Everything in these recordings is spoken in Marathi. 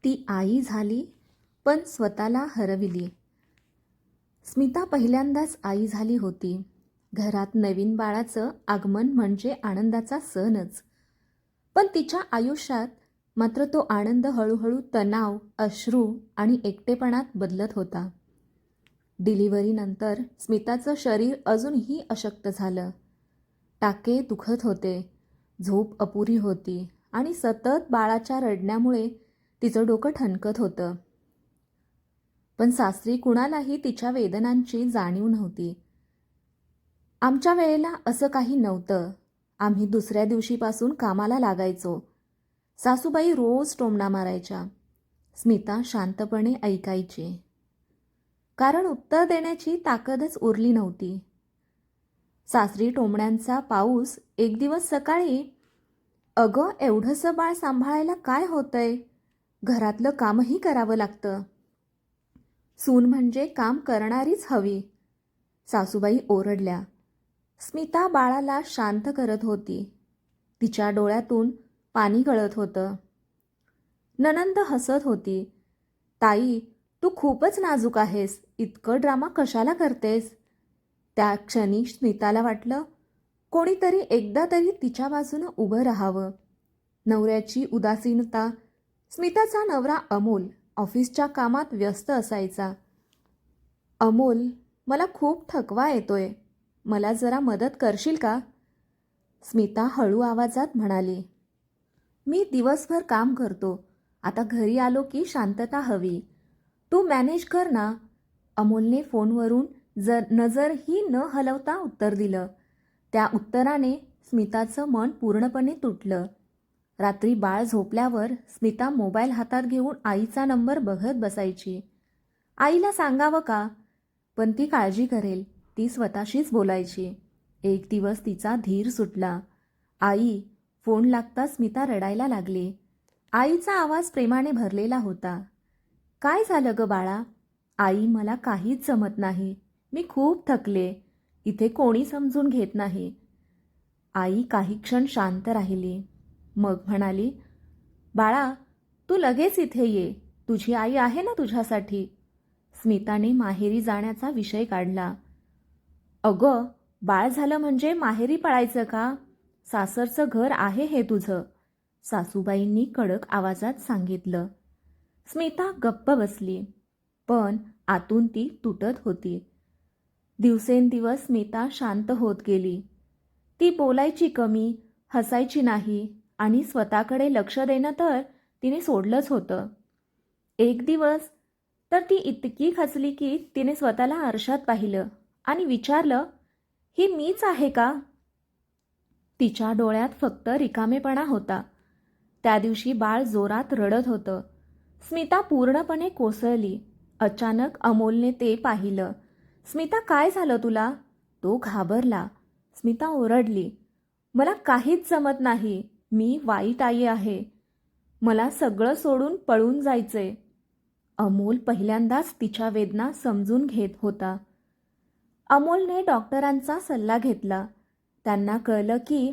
ती आई झाली, पण स्वतःला हरविली. स्मिता पहिल्यांदाच आई झाली होती. घरात नवीन बाळाचं आगमन म्हणजे आनंदाचा सणच. पण तिच्या आयुष्यात मात्र तो आनंद हळूहळू तणाव, अश्रू आणि एकटेपणात बदलत होता. डिलिव्हरीनंतर स्मिताचं शरीर अजूनही अशक्त झालं. टाके दुखत होते, झोप अपुरी होती आणि सतत बाळाच्या रडण्यामुळे तिचं डोकं ठणकत होतं. पण सासरी कुणालाही तिच्या वेदनांची जाणीव नव्हती. आमच्या वेळेला असं काही नव्हतं. आम्ही दुसऱ्या दिवशीपासून कामाला लागायचो. सासूबाई रोज टोमणा मारायच्या. स्मिता शांतपणे ऐकायची. कारण उत्तर देण्याची ताकदच उरली नव्हती. सासरी टोमण्यांचा पाऊस. एक दिवस सकाळी, "अगं, एवढंसं बाळ सांभाळायला काय होतंय? घरातलं कामही करावं लागतं." सून म्हणजे काम करणारीच हवी, सासूबाई ओरडल्या. स्मिता बाळाला शांत करत होती. तिच्या डोळ्यातून पाणी गळत होतं. नणंद हसत होती. "ताई, तू खूपच नाजूक आहेस. इतकं ड्रामा कशाला करतेस?" त्या क्षणी स्मिताला वाटलं, कोणीतरी एकदा तरी तिच्या बाजूनं उभं राहावं. नवऱ्याची उदासीनता. स्मिताचा नवरा अमोल ऑफिसच्या कामात व्यस्त असायचा. "अमोल, मला खूप थकवा येतोय. मला जरा मदत करशील का?" स्मिता हळू आवाजात म्हणाली. "मी दिवसभर काम करतो. आता घरी आलो की शांतता हवी. तू मॅनेज कर ना." अमोलने फोनवरून नजरही न हलवता उत्तर दिलं. त्या उत्तराने स्मिताचं मन पूर्णपणे तुटलं. रात्री बाळ झोपल्यावर स्मिता मोबाईल हातात घेऊन आईचा नंबर बघत बसायची. आईला सांगावं का? पण ती काळजी करेल. ती स्वतःशीच बोलायची. एक दिवस तिचा धीर सुटला. "आई." फोन लागता स्मिता रडायला लागली. आईचा आवाज प्रेमाने भरलेला होता. "काय झालं ग बाळा?" "आई, मला काहीच जमत नाही. मी खूप थकले. इथे कोणी समजून घेत नाही." आई काही क्षण शांत राहिली. मग म्हणाली, "बाळा, तू लगेच इथे ये. तुझी आई आहे ना तुझ्यासाठी." स्मिताने माहेरी जाण्याचा विषय काढला. "अगं, बाळ झालं म्हणजे माहेरी पळायचं का? सासरचं घर आहे हे तुझं," सासूबाईंनी कडक आवाजात सांगितलं. स्मिता गप्प बसली. पण आतून ती तुटत होती. दिवसेंदिवस स्मिता शांत होत गेली. ती बोलायची कमी, हसायची नाही आणि स्वतःकडे लक्ष देणं तर तिने सोडलंच होतं. एक दिवस तर ती इतकी खचली की तिने स्वतःला आरशात पाहिलं आणि विचारलं, "ही मीच आहे का?" तिच्या डोळ्यात फक्त रिकामेपणा होता. त्या दिवशी बाळ जोरात रडत होतं. स्मिता पूर्णपणे कोसळली. अचानक अमोलने ते पाहिलं. "स्मिता, काय झालं तुला?" तो घाबरला. स्मिता ओरडली, "मला काहीच जमत नाही. मी वाईट आई आहे. मला सगळं सोडून पळून जायचंय." अमोल पहिल्यांदाच तिच्या वेदना समजून घेत होता. अमोलने डॉक्टरांचा सल्ला घेतला. त्यांना कळलं की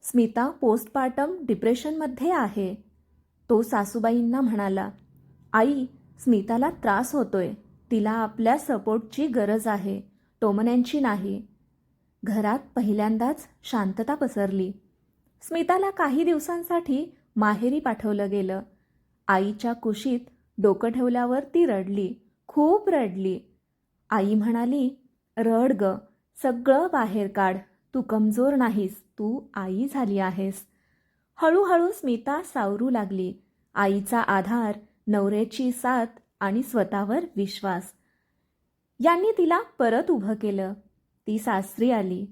स्मिता पोस्टपार्टम डिप्रेशनमध्ये आहे. तो सासूबाईंना म्हणाला, "आई, स्मिताला त्रास होतोय. तिला आपल्या सपोर्टची गरज आहे, टोमण्यांची नाही." घरात पहिल्यांदाच शांतता पसरली. स्मिताला काही दिवसांसाठी माहेरी पाठवलं गेलं. आईच्या कुशीत डोकं ठेवल्यावर ती रडली, खूप रडली. आई म्हणाली, "रड ग, सगळं बाहेर काढ. तू कमजोर नाहीस, तू आई झाली आहेस." हळूहळू स्मिता सावरू लागली. आईचा आधार, नवऱ्याची साथ आणि स्वतःवर विश्वास यांनी तिला परत उभं केलं. ती सासरी आली.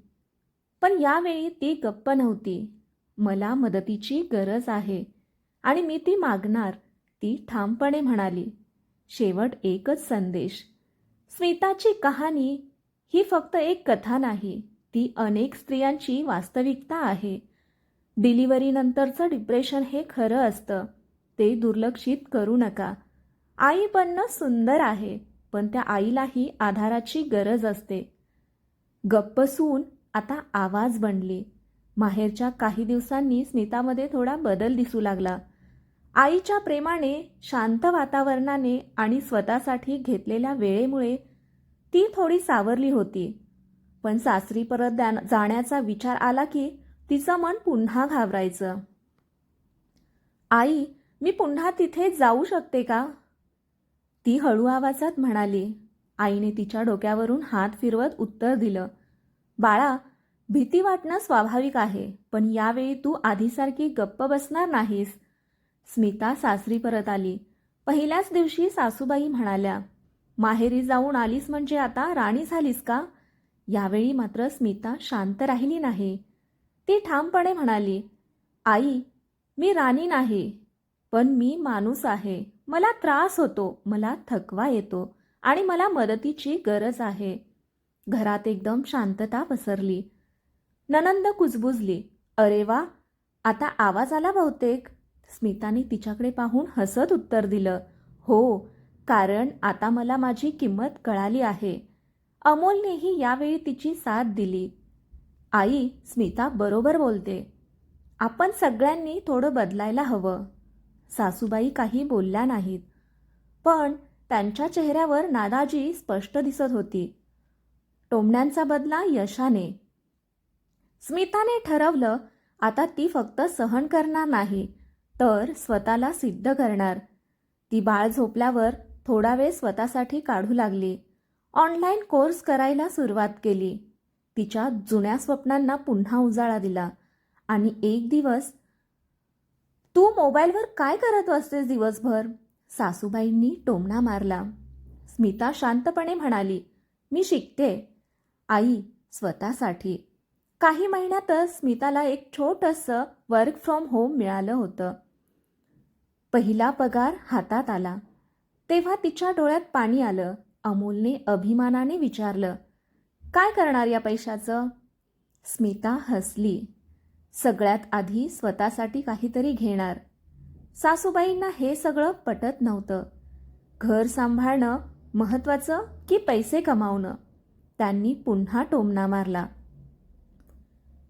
पण यावेळी ती गप्प नव्हती. "मला मदतीची गरज आहे आणि मी ती मागणार," ती ठामपणे म्हणाली. शेवट एकच संदेश. स्मिताची कहाणी ही फक्त एक कथा नाही, ती अनेक स्त्रियांची वास्तविकता आहे. डिलिव्हरीनंतरचं डिप्रेशन हे खरं असतं. ते दुर्लक्षित करू नका. आई बनणं सुंदर आहे, पण त्या आईलाही आधाराची गरज असते. गप्प सून आता आवाज बनली. माहेरच्या काही दिवसांनी स्मितामध्ये थोडा बदल दिसू लागला. आईच्या प्रेमाने, शांत वातावरणाने आणि स्वतःसाठी घेतलेल्या वेळेमुळे ती थोडी सावरली होती. पण सासरी परत जाण्याचा विचार आला की तिचं मन पुन्हा घाबरायचं. आई, मी पुन्हा तिथे जाऊ शकते का? ती हळू आवाजात म्हणाली. आईने तिच्या डोक्यावरून हात फिरवत उत्तर दिलं, बाळा, भीती वाटणं स्वाभाविक आहे, पण यावेळी तू आधीसारखी गप्प बसणार नाहीस. स्मिता सासरी परत आली. पहिल्याच दिवशी सासूबाई म्हणाल्या, माहेरी जाऊन आलीस म्हणजे आता राणी झालीस का? यावेळी मात्र स्मिता शांत राहिली नाही. ती ठामपणे म्हणाली, आई, मी राणी नाही, पण मी माणूस आहे. मला त्रास होतो, मला थकवा येतो आणि मला मदतीची गरज आहे. घरात एकदम शांतता पसरली. ननंद कुजबुजली. अरे वा, आता आवाज आला बहुतेक. स्मिताने तिच्याकडे पाहून हसत उत्तर दिलं, हो, कारण आता मला माझी किंमत कळाली आहे. अमोलनेही यावेळी तिची साथ दिली. आई, स्मिता बरोबर बोलते. आपण सगळ्यांनी थोडं बदलायला हवं. सासूबाई काही बोलल्या नाहीत, पण त्यांच्या चेहऱ्यावर नाराजी स्पष्ट दिसत होती. टोमण्यांचा बदला यशाने. स्मिताने ठरवलं, आता ती फक्त सहन करणार नाही, तर स्वतःला सिद्ध करणार. ती बाळ झोपल्यावर थोडा वेळ स्वतःसाठी काढू लागली. ऑनलाईन कोर्स करायला सुरुवात केली. तिच्या जुन्या स्वप्नांना पुन्हा उजाळा दिला. आणि एक दिवस, तू मोबाईलवर काय करत असतेस दिवसभर? सासूबाईंनी टोमणा मारला. स्मिता शांतपणे म्हणाली, मी शिकते. आई, स्वतःसाठी. काही महिन्यातच स्मिताला एक छोटंसं वर्क फ्रॉम होम मिळालं होतं. पहिला पगार हातात आला तेव्हा तिच्या डोळ्यात पाणी आलं. अमोलने अभिमानाने विचारलं, काय करणार या पैशाचं? स्मिता हसली. सगळ्यात आधी स्वतःसाठी काहीतरी घेणार. सासूबाईंना हे सगळं पटत नव्हतं. घर सांभाळणं महत्त्वाचं की पैसे कमावणं? त्यांनी पुन्हा टोमणा मारला.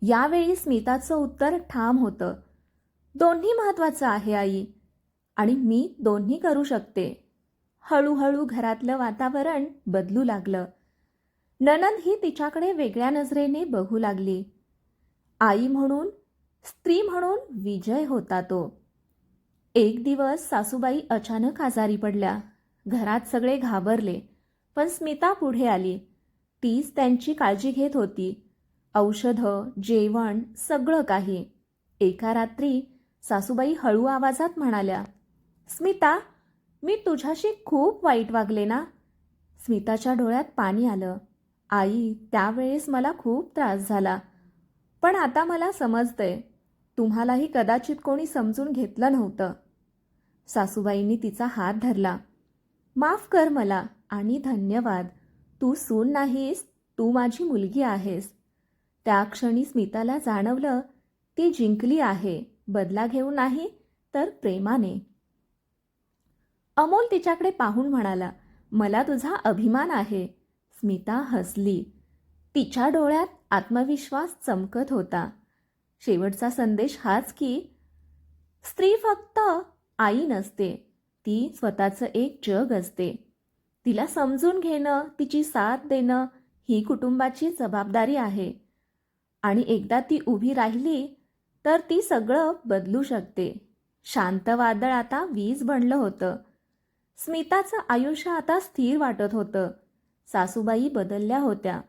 यावेळी स्मिताचं उत्तर ठाम होतं, दोन्ही महत्त्वाचं आहे आई, आणि मी दोन्ही करू शकते. हळूहळू घरातलं वातावरण बदलू लागलं. नणंद ही तिच्याकडे वेगळ्या नजरेने बघू लागली. आई म्हणून, स्त्री म्हणून विजय होता तो. एक दिवस सासूबाई अचानक आजारी पडल्या. घरात सगळे घाबरले, पण स्मिता पुढे आली. तीच त्यांची काळजी घेत होती. औषधं, जेवण, सगळं काही. एका रात्री सासूबाई हळू आवाजात म्हणाल्या, स्मिता, मी तुझ्याशी खूप वाईट वागले ना? स्मिताच्या डोळ्यात पाणी आलं. आई, त्यावेळेस मला खूप त्रास झाला, पण आता मला समजतंय, तुम्हालाही कदाचित कोणी समजून घेतलं नव्हतं. सासूबाईंनी तिचा हात धरला. माफ कर मला आणि धन्यवाद. तू सून नाहीस, तू माझी मुलगी आहेस. त्या क्षणी स्मिताला जाणवलं, ती जिंकली आहे, बदला घेऊन नाही तर प्रेमाने. अमोल तिच्याकडे पाहून म्हणाला, मला तुझा अभिमान आहे. स्मिता हसली. तिच्या डोळ्यात आत्मविश्वास चमकत होता. शेवटचा संदेश हाच की स्त्री फक्त आई नसते, ती स्वतःचं एक जग असते. तिला समजून घेणं, तिची साथ देणं ही कुटुंबाची जबाबदारी आहे. आणि एकदा ती उभी राहिली तर ती सगळं बदलू शकते. शांत वादळ आता वीज बनलं होतं. स्मिताचं आयुष्य आता स्थिर वाटत होतं. सासूबाई बदलल्या होत्या.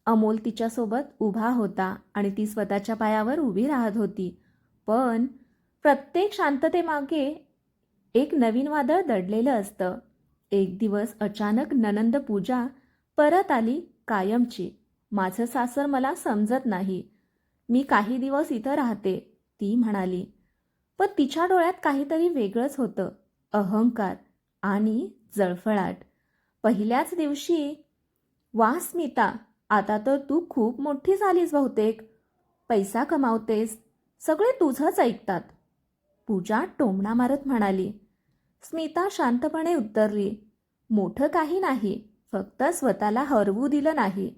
अमोल तिच्यासोबत उभा होता आणि ती स्वतःच्या पायावर उभी राहत होती. पण प्रत्येक शांततेमागे एक नवीन वादळ दडलेलं असतं. एक दिवस अचानक नणंद पूजा परत आली कायमची. माझं सासर मला समजत नाही, मी काही दिवस इथं राहते, ती म्हणाली. पण तिच्या डोळ्यात काहीतरी वेगळंच होतं, अहंकार आणि जळफळाट. पहिल्याच दिवशी, वा स्मिता, आता तर तू खूप मोठी झालीस बहुतेक. पैसा कमावतेस, सगळे तुझंच ऐकतात. पूजा टोमणा मारत म्हणाली. स्मिता शांतपणे उत्तरली, मोठं काही नाही, फक्त स्वतःला हरवू दिलं नाही.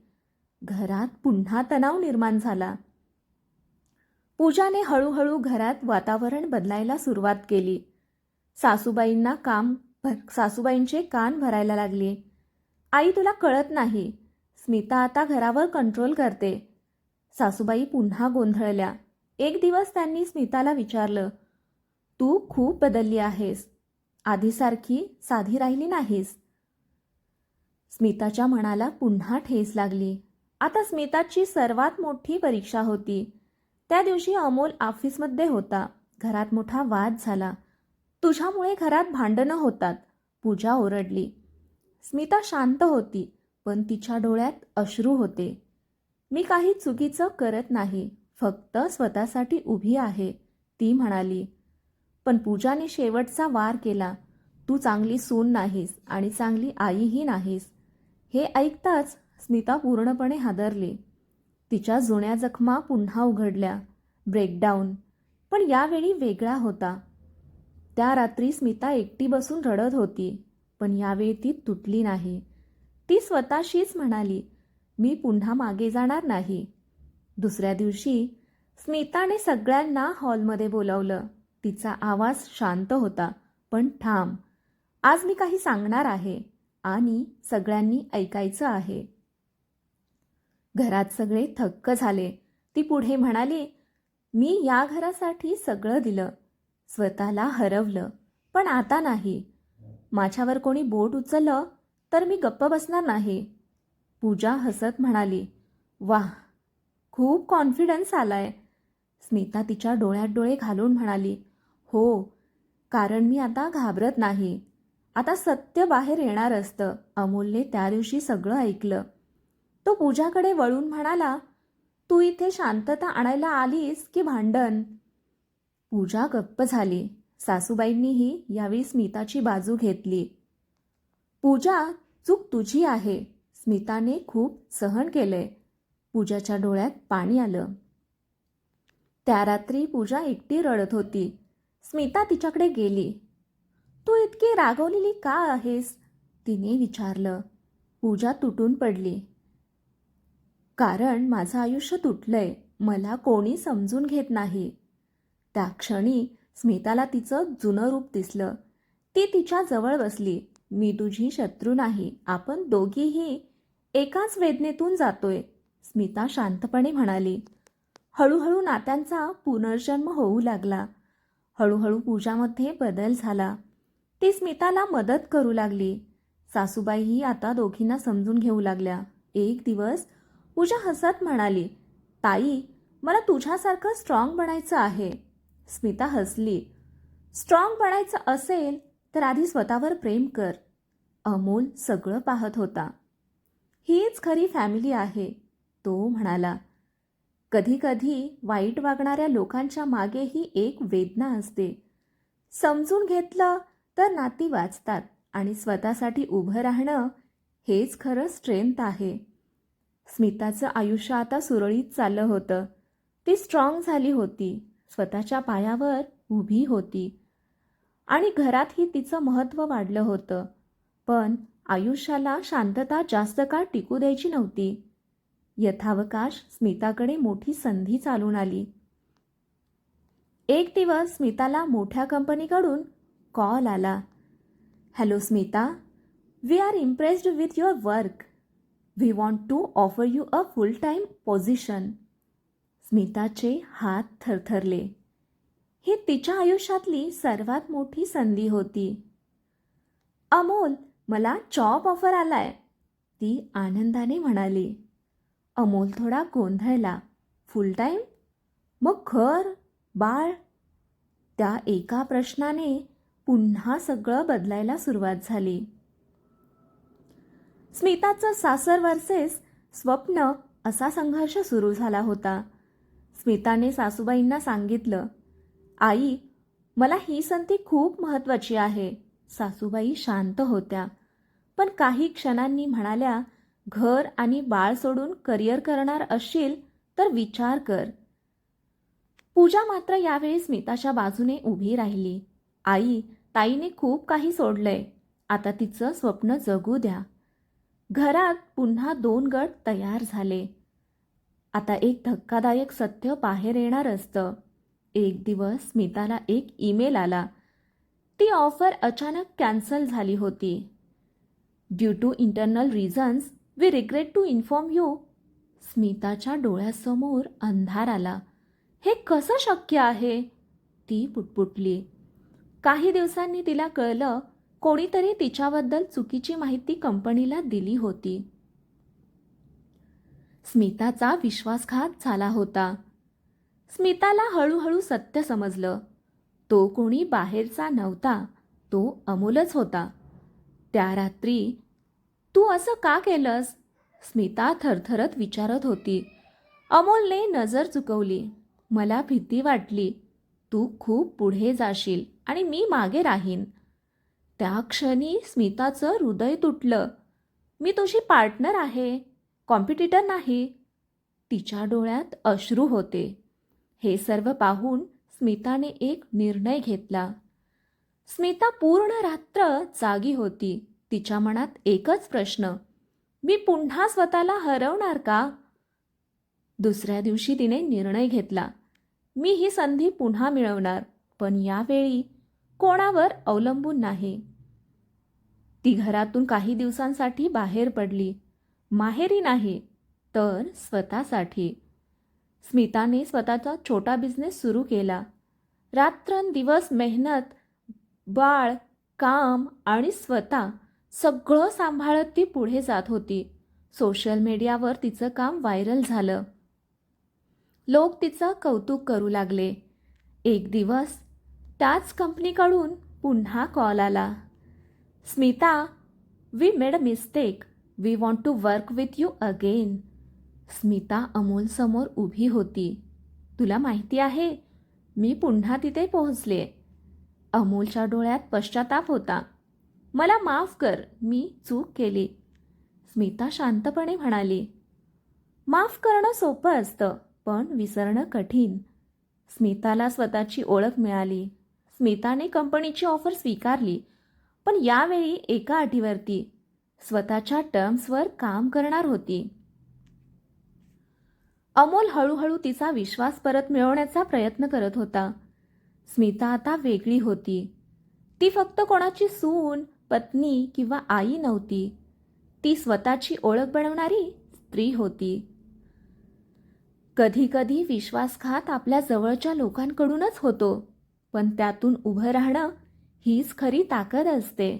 घरात पुन्हा तणाव निर्माण झाला. पूजाने हळूहळू घरात वातावरण बदलायला सुरुवात केली. सासूबाईंचे कान भरायला लागले. आई, तुला कळत नाही. स्मिता आता घरावर कंट्रोल करते. सासूबाई पुन्हा गोंधळल्या. एक दिवस त्यांनी स्मिताला विचारलं, तू खूप बदलली आहेस. आधीसारखी साधी राहिली नाहीस. स्मिताच्या मनाला पुन्हा ठेच लागली. आता स्मिताची सर्वात मोठी परीक्षा होती. त्या दिवशी अमोल ऑफिसमध्ये होता. घरात मोठा वाद झाला. तुझ्यामुळे घरात भांडणं होतात, पूजा ओरडली. स्मिता शांत होती, पण तिच्या डोळ्यात अश्रू होते. मी काही चुकीचं करत नाही, फक्त स्वतःसाठी उभी आहे, ती म्हणाली. पण पूजाने शेवटचा वार केला. तू चांगली सून नाहीस आणि चांगली आईही नाहीस. हे ऐकताच स्मिता पूर्णपणे हादरली. तिच्या जुन्या जखमा पुन्हा उघडल्या. ब्रेकडाऊन, पण यावेळी वेगळा होता. त्या रात्री स्मिता एकटी बसून रडत होती, पण यावेळी ती तुटली नाही. ती स्वतःशीच म्हणाली, मी पुन्हा मागे जाणार नाही. दुसऱ्या दिवशी स्मिताने सगळ्यांना हॉलमध्ये बोलावलं. तिचा आवाज शांत होता, पण ठाम. आज मी काही सांगणार आहे आणि सगळ्यांनी ऐकायचं आहे. घरात सगळे थक्क झाले. ती पुढे म्हणाली, मी या घरासाठी सगळं दिलं, स्वतःला हरवलं, पण आता नाही. माझ्यावर कोणी बोट उचललं तर मी गप्प बसणार नाही. पूजा हसत म्हणाली, वाह, खूप कॉन्फिडन्स आलाय. स्मिता तिच्या डोळ्यात डोळे घालून म्हणाली, हो, कारण मी आता घाबरत नाही. आता सत्य बाहेर येणार असतं. अमोलने त्या दिवशी सगळं ऐकलं. तो पूजाकडे वळून म्हणाला, तू इथे शांतता आणायला आलीस की भांडण? पूजा गप्प झाली. सासूबाईंनीही यावेळी स्मिताची बाजू घेतली. पूजा, चूक तुझी आहे. स्मिताने खूप सहन केलंय. पूजाच्या डोळ्यात पाणी आलं. त्या रात्री पूजा एकटी रडत होती. स्मिता तिच्याकडे गेली. तू इतकी रागवलेली का आहेस? तिने विचारलं. पूजा तुटून पडली. कारण माझं आयुष्य तुटलंय. मला कोणी समजून घेत नाही. त्या क्षणी स्मिताला तिचं जुनं रूप दिसलं. ती तिच्या जवळ बसली. मी तुझी शत्रू नाही. आपण दोघीही एकाच वेदनेतून जातोय, स्मिता शांतपणे म्हणाली. हळूहळू नात्यांचा पुनर्जन्म होऊ लागला. हळूहळू पूजामध्ये बदल झाला. ती स्मिताला मदत करू लागली. सासूबाईही आता दोघींना समजून घेऊ लागल्या. एक दिवस पूजा हसत म्हणाली, ताई, मला तुझ्यासारखं स्ट्रॉंग बनायचं आहे. स्मिता हसली. स्ट्रॉंग बनायचं असेल तर आधी स्वतःवर प्रेम कर. अमोल सगळं पाहत होता. हीच खरी फॅमिली आहे, तो म्हणाला. कधीकधी वाईट वागणाऱ्या लोकांच्या मागेही एक वेदना असते. समजून घेतलं तर नाती वाचतात आणि स्वतःसाठी उभं राहणं हेच खरं स्ट्रेंथ आहे. स्मिताचं आयुष्य आता सुरळीत चाललं होतं. ती स्ट्रॉंग झाली होती, स्वतःच्या पायावर उभी होती आणि घरातही तिचं महत्त्व वाढलं होतं. पण आयुष्याला शांतता जास्त काळ टिकू द्यायची नव्हती. यथावकाश स्मिताकडे मोठी संधी चालून आली. एक दिवस स्मिताला मोठ्या कंपनीकडून कॉल आला. Hello Smita, we are impressed with your work. We want to offer you a full time position. स्मिताचे हात थरथरले. ही तिच्या आयुष्यातली सर्वात मोठी संधी होती. अमोल, मला जॉब ऑफर आलाय, ती आनंदाने म्हणाली. अमोल थोडा गोंधळला. फुल टाईम? मग घर, बाळ? त्या एका प्रश्नाने पुन्हा सगळं बदलायला सुरुवात झाली. स्मिताचं सासर वर्सेस स्वप्न असा संघर्ष सुरू झाला होता. स्मिताने सासूबाईंना सांगितलं, आई, मला ही संधी खूप महत्त्वाची आहे. सासूबाई शांत होत्या, पण काही क्षणांनी म्हणाल्या, घर आणि बाळ सोडून करिअर करणार असशील तर विचार कर. पूजा मात्र यावेळी स्मिताच्या बाजूने उभी राहिली. आई, ताईने खूप काही सोडलंय. आता तिचं स्वप्न जगू द्या. घरात पुन्हा 2 गट तयार झाले. आता एक धक्कादायक सत्य बाहेर येणार असतं. एक दिवस स्मिताला एक ईमेल आला. ती ऑफर अचानक कॅन्सल झाली होती. Due to internal reasons we regret to inform you. स्मिताच्या डोळ्यासमोर अंधार आला. हे कसं शक्य आहे? ती पुटपुटली. काही दिवसांनी तिला कळलं, कोणीतरी तिच्याबद्दल चुकीची माहिती कंपनीला दिली होती. स्मिताचा विश्वासघात झाला होता. स्मिताला हळूहळू सत्य समजलं. तो कोणी बाहेरचा नव्हता, तो अमोलच होता. त्या रात्री तू असं का केलंस? स्मिता थरथरत विचारत होती. अमोलने नजर चुकवली. मला भीती वाटली. तू खूप पुढे जाशील आणि मी मागे राहीन. त्या क्षणी स्मिताचं हृदय तुटलं. मी तुझी पार्टनर आहे, कॉम्पिटिटर नाही. तिच्या डोळ्यात अश्रू होते. हे सर्व पाहून स्मिताने एक निर्णय घेतला. स्मिता पूर्ण रात्र जागी होती. तिच्या मनात एकच प्रश्न, मी पुन्हा स्वतःला हरवणार का? दुसऱ्या दिवशी तिने निर्णय घेतला, मी ही संधी पुन्हा मिळवणार, पण यावेळी कोणावर अवलंबून नाही. ती घरातून काही दिवसांसाठी बाहेर पडली. माहेरी नाही, तर स्वतःसाठी. स्मिताने स्वतःचा छोटा बिझनेस सुरू केला. रात्रंदिवस मेहनत, बाळ, काम आणि स्वतः सगळं सांभाळत ती पुढे जात होती. सोशल मीडियावर तिचं काम व्हायरल झालं. लोक तिचं कौतुक करू लागले. एक दिवस त्याच कंपनीकडून पुन्हा कॉल आला. Smita, we made a mistake. We want to work with you again. Smita अमोलसमोर उभी होती. तुला माहिती आहे, मी पुन्हा तिथे पोहोचले. अमोलच्या डोळ्यात पश्चाताप होता. मला माफ कर, मी चूक केली. स्मिता शांतपणे म्हणाली. माफ करणं सोपं असतं, पण विसरणं कठीण. स्मिताला स्वतःची ओळख मिळाली. स्मिताने कंपनीची ऑफर स्वीकारली, पण यावेळी एका अटीवरती. स्वतःच्या टर्म्सवर काम करणार होती. अमोल हळूहळू तिचा विश्वास परत मिळवण्याचा प्रयत्न करत होता. स्मिता आता वेगळी होती. ती फक्त कोणाची सून, पत्नी किंवा आई नव्हती. ती स्वतःची ओळख बनवणारी स्त्री होती. कधी कधी विश्वासघात आपल्या जवळच्या लोकांकडूनच होतो, पण त्यातून उभं राहणं हीच खरी ताकद असते.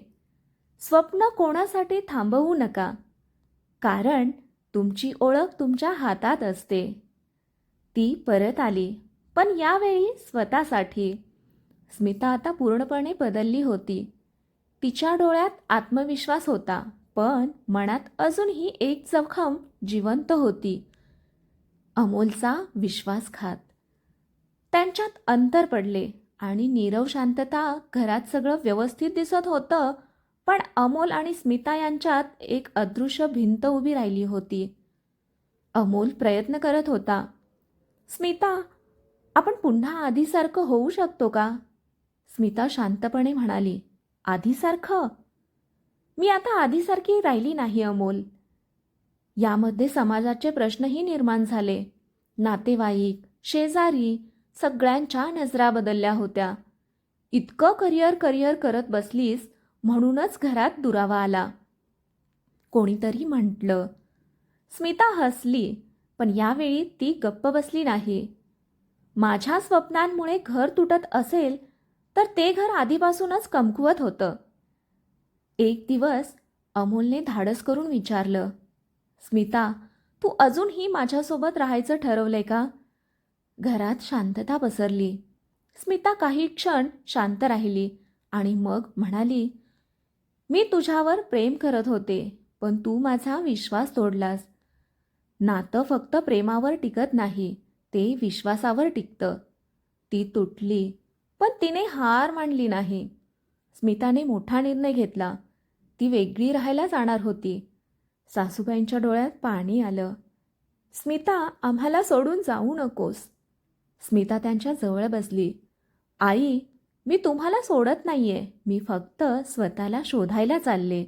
स्वप्न कोणासाठी थांबवू नका, कारण तुमची ओळख तुमच्या हातात असते. ती परत आली, पण यावेळी स्वतःसाठी. स्मिता आता पूर्णपणे बदलली होती. तिच्या डोळ्यात आत्मविश्वास होता, पण मनात अजूनही एक जखम जिवंत होती. अमोलचा विश्वासघात. त्यांच्यात अंतर पडले आणि नीरव शांतता. घरात सगळं व्यवस्थित दिसत होतं, पण अमोल आणि स्मिता यांच्यात एक अदृश्य भिंत उभी राहिली होती. अमोल प्रयत्न करत होता. स्मिता, आपण पुन्हा आधीसारखं होऊ शकतो का? स्मिता शांतपणे म्हणाली. आधीसारखं? मी आता आधीसारखी राहिली नाही अमोल. यामध्ये समाजाचे प्रश्नही निर्माण झाले. नातेवाईक, शेजारी सगळ्यांच्या नजरा बदलल्या होत्या. इतकं करिअर करत बसलीस म्हणूनच घरात दुरावा आला, कोणीतरी म्हटलं. स्मिता हसली, पण यावेळी ती गप्प बसली नाही. माझ्या स्वप्नांमुळे घर तुटत असेल तर ते घर आधीपासूनच कमकुवत होतं. एक दिवस अमोलने धाडस करून विचारलं. स्मिता, तू अजूनही माझ्यासोबत राहायचं ठरवलंय का? घरात शांतता पसरली. स्मिता काही क्षण शांत राहिली आणि मग म्हणाली, मी तुझ्यावर प्रेम करत होते, पण तू माझा विश्वास तोडलास. नातं फक्त प्रेमावर टिकत नाही, ते विश्वासावर टिकतं. ती तुटली, पण तिने हार मानली नाही. स्मिताने मोठा निर्णय घेतला. ती वेगळी राहायला जाणार होती. सासूबाईंच्या डोळ्यात पाणी आलं. स्मिता, आम्हाला सोडून जाऊ नकोस. स्मिता त्यांच्या जवळ बसली. आई, मी तुम्हाला सोडत नाहीये, मी फक्त स्वतःला शोधायला चालले.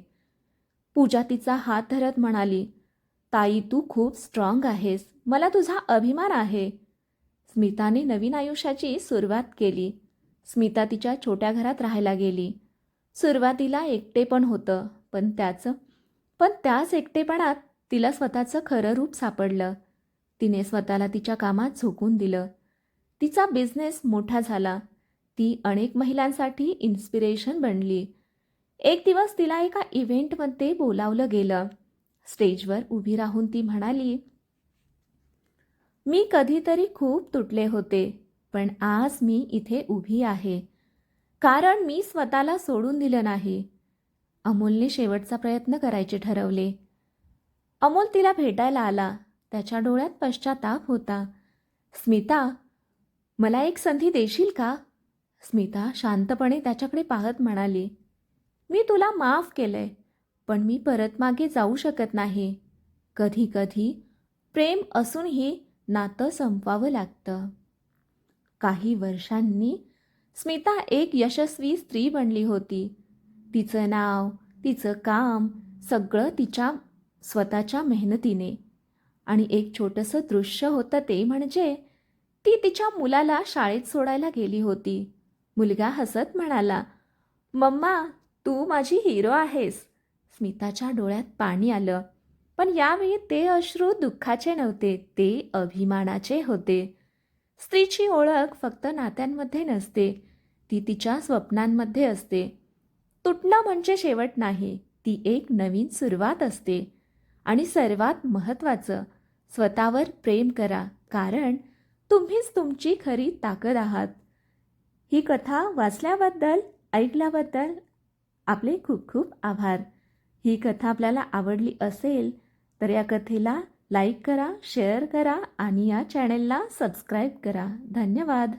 पूजा तिचा हात धरत म्हणाली, ताई, तू खूप स्ट्रॉंग आहेस, मला तुझा अभिमान आहे. स्मिताने नवीन आयुष्याची सुरुवात केली. स्मिता तिच्या छोट्या घरात राहायला गेली. सुरुवातीला एकटेपण होतं, पण त्याच एकटेपणात तिला स्वतःचं खरं रूप सापडलं. तिने स्वतःला तिच्या कामात झोकून दिलं. तिचा बिझनेस मोठा झाला. ती अनेक महिलांसाठी इन्स्पिरेशन बनली. एक दिवस तिला एका इव्हेंटमध्ये बोलावलं गेलं. स्टेजवर उभी राहून ती म्हणाली, "मी कधीतरी खूप तुटले होते, पण आज मी इथे उभी आहे. कारण मी स्वतःला सोडून दिलं नाही." अमोलने शेवटचा प्रयत्न करायचे ठरवले. अमोल तिला भेटायला आला. त्याच्या डोळ्यात पश्चाताप होता. "स्मिता, मला एक संधी देशील का?" स्मिता शांतपणे त्याच्याकडे पाहत म्हणाली, "मी तुला माफ केलंय, पण मी परत मागे जाऊ शकत नाही. कधी कधी प्रेम असूनही नातं संपवावं लागतं." काही वर्षांनी स्मिता एक यशस्वी स्त्री बनली होती. तिचं नाव, तिचं काम सगळं तिच्या स्वतःच्या मेहनतीने. आणि एक छोटंसं दृश्य होतं ते म्हणजे ती तिच्या मुलाला शाळेत सोडायला गेली होती. मुलगा हसत म्हणाला, "मम्मा, तू माझी हिरो आहेस." स्मिताच्या डोळ्यात पाणी आलं. पण यावेळी ते अश्रू दुःखाचे नव्हते, ते अभिमानाचे होते. स्त्रीची ओळख फक्त नात्यांमध्ये नसते, ती तिच्या स्वप्नांमध्ये असते. तुटणं म्हणजे शेवट नाही, ती एक नवीन सुरुवात असते. आणि सर्वात महत्त्वाचं, स्वतःवर प्रेम करा, कारण तुम्हीच तुमची खरी ताकद आहात. ही कथा वाचल्याबद्दल, ऐकल्याबद्दल आपले खूप खूप आभार. ही कथा आपल्याला आवडली असेल तर या कथेला लाईक करा, शेअर करा आणि या चॅनेलला सबस्क्राईब करा. धन्यवाद.